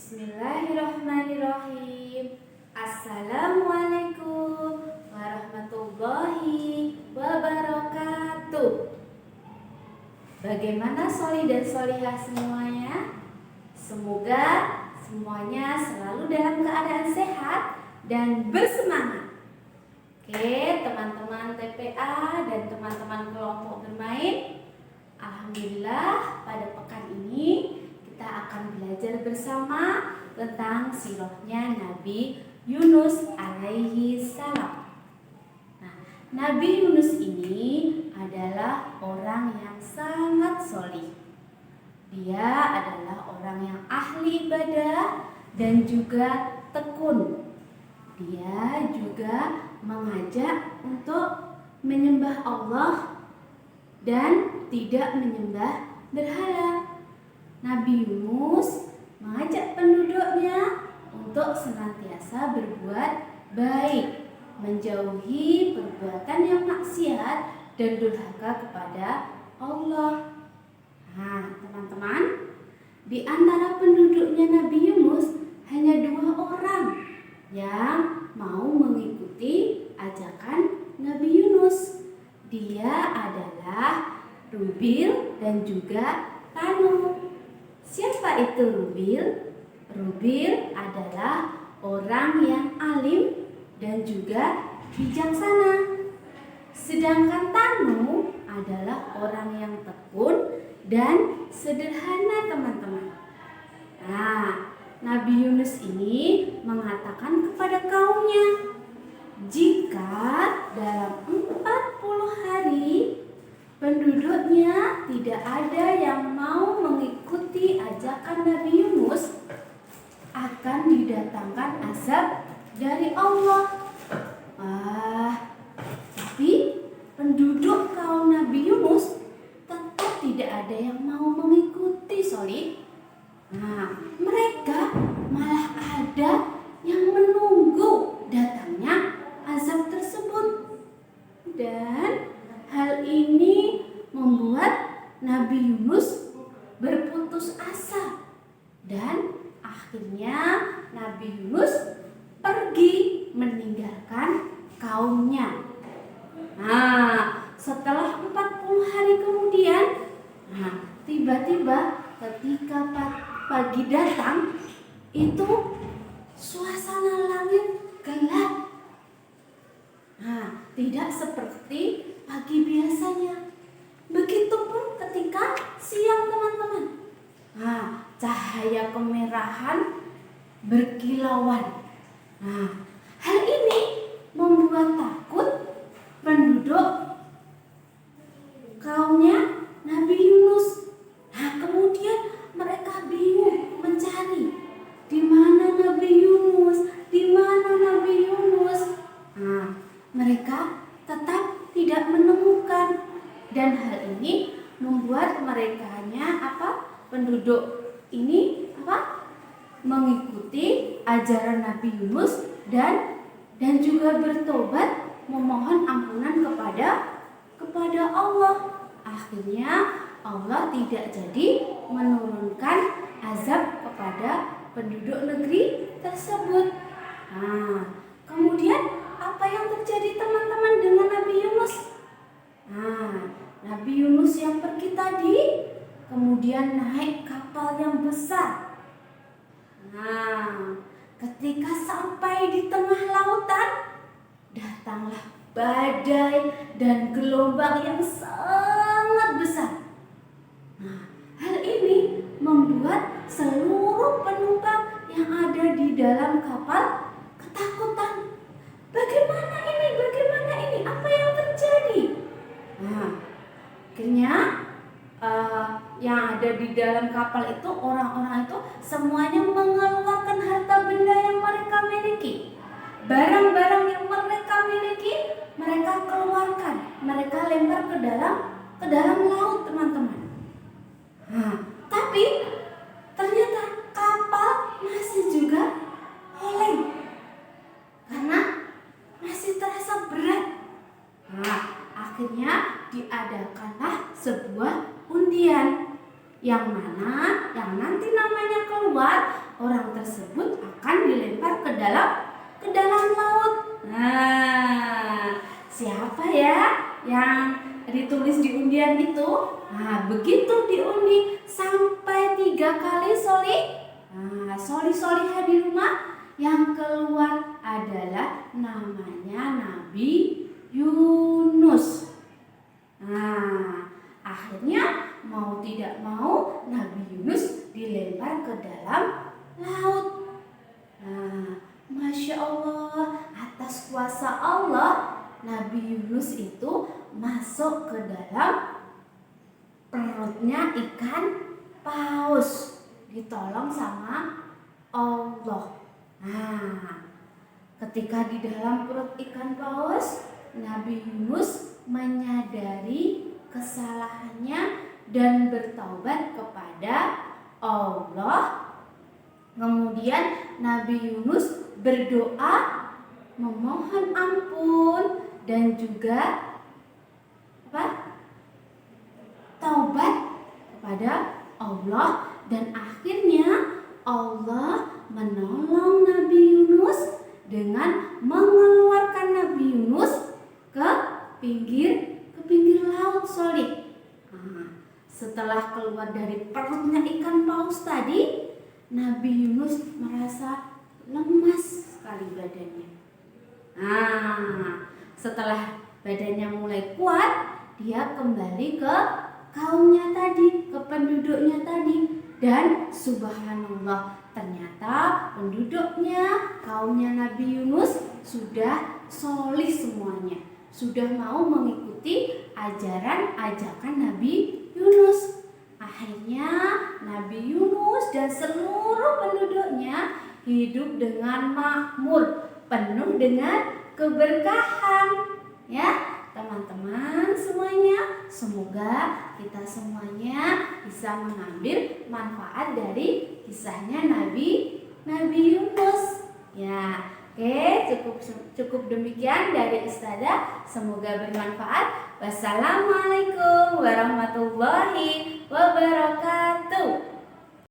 Bismillahirrahmanirrahim. Assalamualaikum warahmatullahi wabarakatuh. Bagaimana soli dan solihah semuanya? Semoga semuanya selalu dalam keadaan sehat dan bersemangat. Oke, teman-teman TPA dan teman-teman kelompok bermain, alhamdulillah pada pekan ini kita akan belajar bersama tentang sirahnya Nabi Yunus alaihi salam. Nah, Nabi Yunus ini adalah orang yang sangat solih. Dia adalah orang yang ahli ibadah dan juga tekun. Dia juga mengajak untuk menyembah Allah dan tidak menyembah berhala. Nabi Yunus mengajak penduduknya untuk senantiasa berbuat baik, menjauhi perbuatan yang maksiat dan durhaka kepada Allah. Nah, teman-teman, di antara penduduknya Nabi Yunus hanya 2 orang yang mau mengikuti ajakan Nabi Yunus. Dia adalah Rubil dan juga Tanu. Siapa itu Rubil? Rubil adalah orang yang alim dan juga bijaksana. Sedangkan Tanu adalah orang yang tekun dan sederhana, teman-teman. Nah, Nabi Yunus ini mengatakan kepada kaumnya, jika dalam 40 hari penduduknya tidak ada yang mau mengikuti ajakan Nabi Yunus, akan didatangkan azab dari Allah. Tapi penduduk kaum Nabi Yunus tetap tidak ada yang mau mengikuti, Soli. Nah, mereka malah ada yang menunggu datangnya azab tersebut. Dan hal ini membuat Nabi Yunus berputus asa dan akhirnya Nabi Yunus pergi meninggalkan kaumnya. Nah, setelah 40 hari kemudian, tiba-tiba ketika pagi datang, itu suasana langit gelap. Tidak seperti pagi biasanya. Begitupun ketika siang, teman-teman. Cahaya kemerahan berkilauan. Hal ini membuat takut penduduk kaumnya Nabi Yunus. Kemudian mereka bingung mencari di mana Nabi Yunus, di mana Nabi Yunus. Mereka tetap tidak menemukan, dan hal ini membuat penduduk ini mengikuti ajaran Nabi Yunus dan juga bertobat memohon ampunan kepada Allah. Akhirnya Allah tidak jadi menurunkan azab kepada penduduk negeri tersebut. Kemudian apa yang terjadi, teman-teman, dengan Nabi Yunus? Nabi Yunus yang pergi tadi kemudian naik kapal yang besar. Ketika sampai di tengah lautan, datanglah badai dan gelombang yang sangat besar. Hal ini membuat seluruh penumpang yang ada di dalam kapal ketakutan. Bagaimana ini? Apa yang terjadi? Akhirnya yang ada di dalam kapal itu, orang-orang itu semuanya mengeluarkan harta benda yang mereka miliki. Barang-barang yang mereka miliki, mereka keluarkan. Mereka lempar ke dalam laut, teman-teman. Tapi ternyata kapal masih juga oleng karena masih terasa berat. Akhirnya diadakanlah sebuah undian. yang mana yang nanti namanya keluar, orang tersebut akan dilempar ke dalam laut. Nah, siapa ya yang ditulis di undian itu? Nah, begitu diundi sampai 3 kali soli. Nah, soli-solihah di rumah, yang keluar adalah namanya Nabi Yunus. Nah, akhirnya mau tidak mau Nabi Yunus dilempar ke dalam laut. Nah, Masya Allah, atas kuasa Allah, Nabi Yunus itu masuk ke dalam perutnya ikan paus, ditolong sama Allah. Nah, ketika di dalam perut ikan paus, Nabi Yunus menyadari kesalahannya dan bertaubat kepada Allah. Kemudian Nabi Yunus berdoa memohon ampun dan juga taubat kepada Allah, dan akhirnya Allah menolong Nabi Yunus dengan mengeluarkan Nabi Yunus ke pinggir laut Soli. Nah, setelah keluar dari perutnya ikan paus tadi, Nabi Yunus merasa lemas sekali badannya. Nah, setelah badannya mulai kuat, dia kembali ke kaumnya tadi, ke penduduknya tadi. Dan subhanallah, ternyata penduduknya, kaumnya Nabi Yunus sudah solih semuanya, sudah mau mengikuti ajaran-ajakan Nabi Yunus. Akhirnya Nabi Yunus dan seluruh penduduknya hidup dengan makmur, penuh dengan keberkahan. Ya, teman-teman semuanya, semoga kita semuanya bisa mengambil manfaat dari kisahnya Nabi Yunus. Ya, oke, cukup demikian dari Ustazah. Semoga bermanfaat. Wassalamualaikum warahmatullahi wabarakatuh.